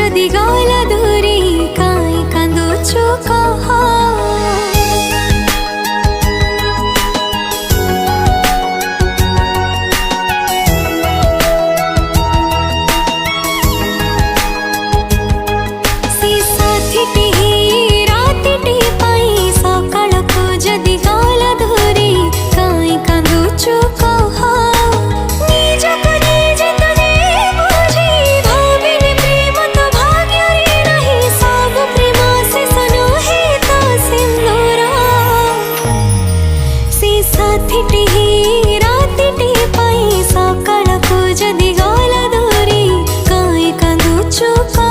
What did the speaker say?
जदि गला दूरी काई कांदुछु कह। रातिटी पाई सकाळ को जदि गला दूरी काई कांदुछु कह।